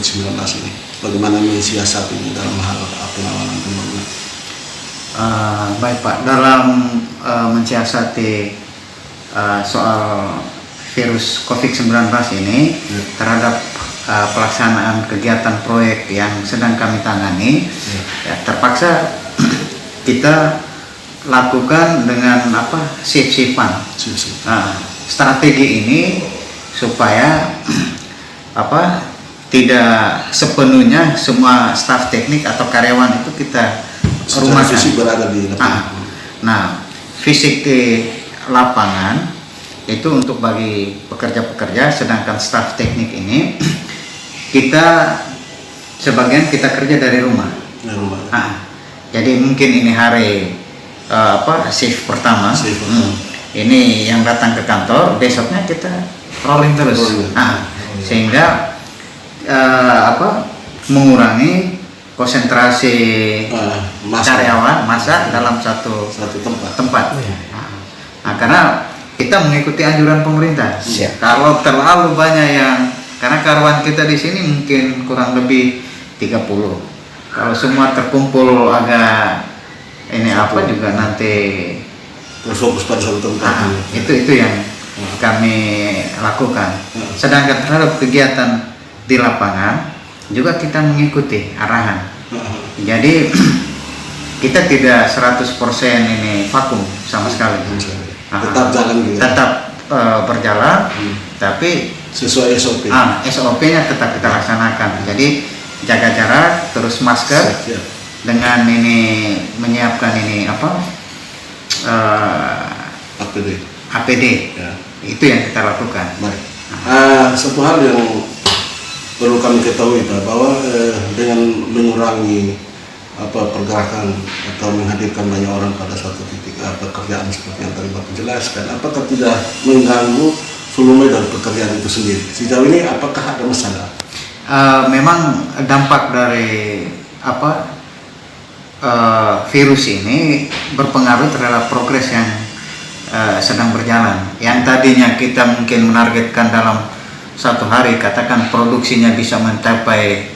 COVID-19 ini? Bagaimana mensiasatinya dalam hal penanganan pembangunan? Baik Pak, dalam mensiasati soal virus COVID-19 ini terhadap pelaksanaan kegiatan proyek yang sedang kami tangani, ya, terpaksa kita lakukan dengan shift-shiftan. Strategi ini supaya tidak sepenuhnya semua staf teknik atau karyawan itu kita rumah fisik berada di lapangan. Nah, fisik di lapangan itu untuk bagi pekerja-pekerja, sedangkan staf teknik ini kita sebagian kita kerja dari rumah. Jadi mungkin ini hari shift pertama. Ini yang datang ke kantor, besoknya kita rolling terus. Sehingga mengurangi konsentrasi karyawan masa dalam satu tempat. Nah, karena kita mengikuti anjuran pemerintah. Kalau terlalu banyak karena karyawan kita di sini mungkin kurang lebih 30. Kalau semua terkumpul agak juga nanti berfokus pada satu tempat. Itu yang kami lakukan. Sedangkan terhadap kegiatan di lapangan juga kita mengikuti arahan. Jadi kita tidak 100% ini vakum sama sekali. Tetap jalan juga. Tetap berjalan, tapi sesuai SOP. SOP-nya tetap kita laksanakan. Jadi jaga jarak, terus masker, dengan ini menyiapkan APD. Itu yang kita lakukan. Baik. Satu hal yang perlu kami ketahui Pak, bahwa dengan mengurangi pergerakan atau menghadirkan banyak orang pada suatu titik pekerjaan seperti yang tadi Bapak jelaskan, apakah tidak mengganggu volume dari pekerjaan itu sendiri? Sejauh ini apakah ada masalah? Memang dampak dari virus ini berpengaruh terhadap progres yang sedang berjalan. Yang tadinya kita mungkin menargetkan dalam satu hari katakan produksinya bisa mencapai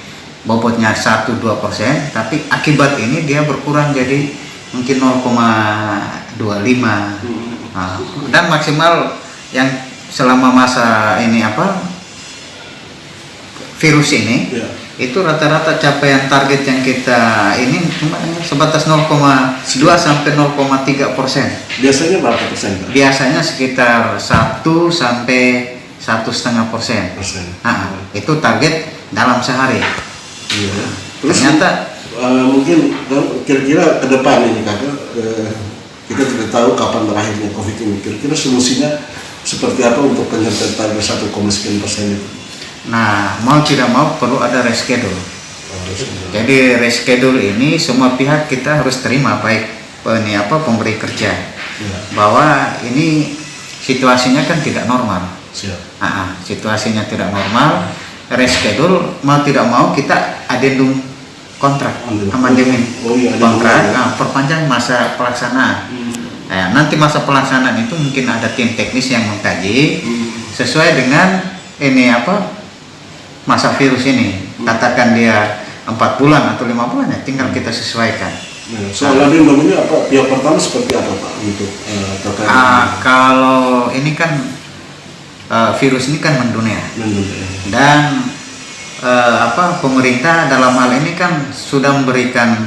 bobotnya 1-2%, tapi akibat ini dia berkurang jadi mungkin 0,25. Dan maksimal yang selama masa ini virus ini itu rata-rata capaian target yang kita ini cuma sebatas 0,2 sampai 0,3%. Biasanya berapa persen? Biasanya sekitar 1 sampai 1,5%. Itu target dalam sehari. Terus ternyata mungkin kira-kira ke depan ini Kakak, kita tidak tahu kapan berakhirnya COVID ini. Kira-kira solusinya seperti apa untuk penyertaan target 1,9% itu? Nah, mau tidak mau perlu ada reschedule. Jadi reschedule ini semua pihak kita harus terima, baik pemberi kerja, bahwa ini situasinya kan tidak normal. Situasinya tidak normal, reschedule mau tidak mau kita addendum kontrak, amandemen kontrak, perpanjang masa pelaksanaan. Nanti masa pelaksanaan itu mungkin ada tim teknis yang mengkaji sesuai dengan masa virus ini. Katakan dia 4 bulan atau 5 bulan, ya tinggal kita sesuaikan. Soalnya namanya pihak pertama seperti apa Pak untuk terkait? Kalau ini kan virus ini kan mendunia. Dan pemerintah dalam hal ini kan sudah memberikan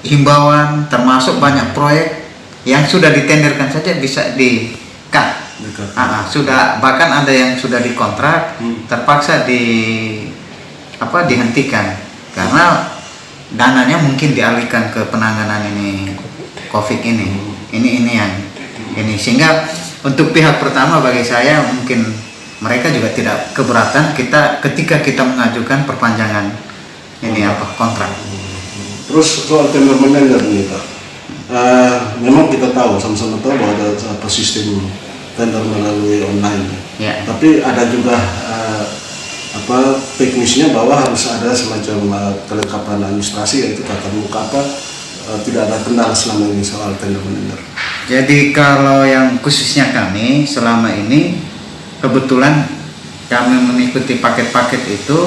himbauan, termasuk banyak proyek yang sudah ditenderkan saja bisa di-cut. Sudah, bahkan ada yang sudah dikontrak, terpaksa dihentikan karena dananya mungkin dialihkan ke penanganan ini COVID ini. Ini sehingga untuk pihak pertama bagi saya mungkin mereka juga tidak keberatan ketika kita mengajukan perpanjangan kontrak. Terus soal tender manager nih Pak, memang kita tahu sama-sama tahu bahwa ada sistem tender melalui online. Tapi ada juga teknisnya bahwa harus ada semacam kelengkapan administrasi, yaitu tatap muka tidak ada kendala selama ini soal tender manager. Jadi kalau yang khususnya kami selama ini kebetulan kami mengikuti paket-paket itu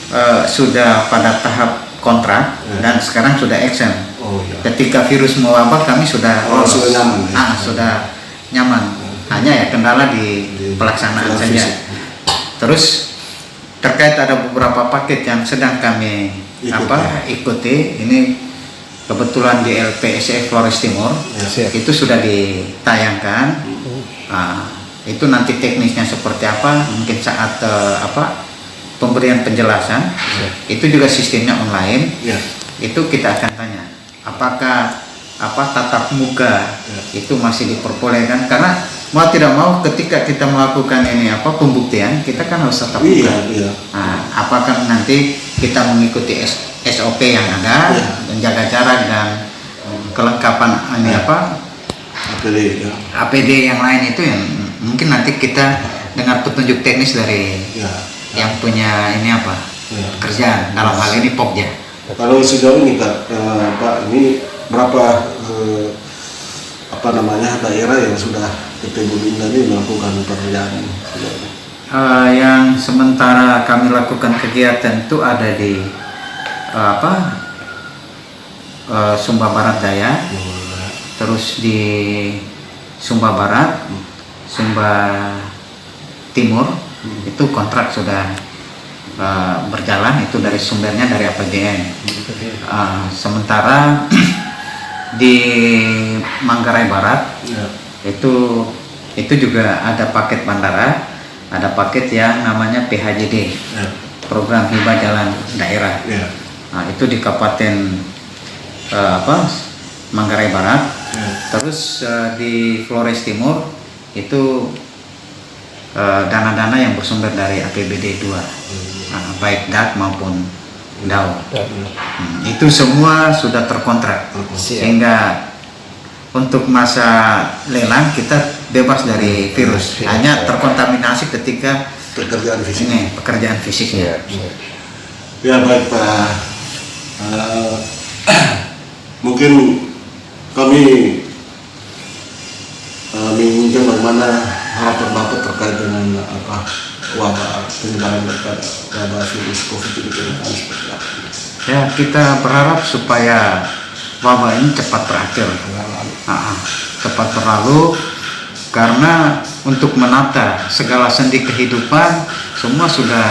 Ya. sudah pada tahap kontrak dan sekarang sudah action. Oh ya. Ketika virus mewabah kami sudah lolos. Sudah nyaman ya? Sudah nyaman. Hanya ya kendala di pelaksanaan saja. fisik. Terus terkait ada beberapa paket yang sedang kami ikuti. Ini kebetulan di LPSF Flores Timur itu sudah ditayangkan. Itu nanti teknisnya seperti apa? Mungkin saat pemberian penjelasan. Itu juga sistemnya online. Itu kita akan tanya. Apakah tatap muka itu masih diperbolehkan? Karena mau tidak mau ketika kita melakukan ini pembuktian, kita kan harus tatap muka. Apakah nanti kita mengikuti SOP yang ada, menjaga jarak dan kelengkapan ini APD yang lain itu yang mungkin nanti kita dengar petunjuk teknis dari yang punya ini kerjaan dalam hal ini Pokja. Kalau sejauh ini Kak, Pak, ini berapa daerah yang sudah PT Bulinda ini melakukan pekerjaan ini? Yang sementara kami lakukan kegiatan itu ada di Sumba Barat Daya, terus di Sumba Barat, Sumba Timur, itu kontrak sudah berjalan, itu dari sumbernya dari APBN. Sementara di Manggarai Barat itu juga ada paket bandara, ada paket yang namanya PHJD, program hibah jalan daerah. Itu di Kabupaten Manggarai Barat. Terus di Flores Timur itu dana-dana yang bersumber dari APBD 2, baik DAK maupun DAO. Itu semua sudah terkontrak, sehingga untuk masa lelang kita bebas dari virus, hanya terkontaminasi ketika pekerjaan fisiknya. Ya baik Pak, mungkin kami menginginkan bagaimana harapan Bapak terkait dengan wabah penyebaran daripada wabah virus COVID-19 seperti apa? Ya, kita berharap supaya wabah ini cepat berakhir. Cepat berlalu, karena untuk menata segala sendi kehidupan semua sudah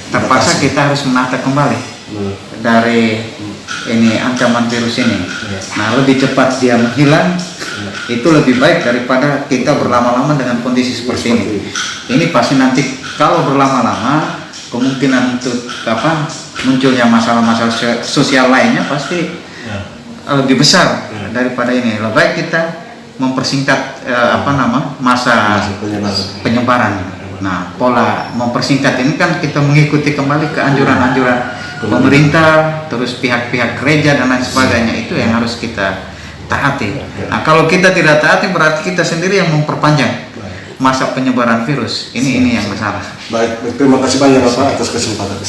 terpaksa kita harus menata kembali dari ini ancaman virus ini. Nah, lebih cepat dia menghilang itu lebih baik daripada kita berlama-lama dengan kondisi seperti ini. Ini pasti nanti kalau berlama-lama kemungkinan untuk munculnya masalah-masalah sosial lainnya pasti lebih besar daripada ini. Lebih baik kita mempersingkat masa penyebaran. Nah, pola mempersingkat ini kan kita mengikuti kembali ke anjuran-anjuran pemerintah, terus pihak-pihak gereja dan lain sebagainya, itu yang harus kita taati. Nah, kalau kita tidak taati berarti kita sendiri yang memperpanjang masa penyebaran virus. Ini yang masalah. Baik, terima kasih banyak Bapak atas kesempatan.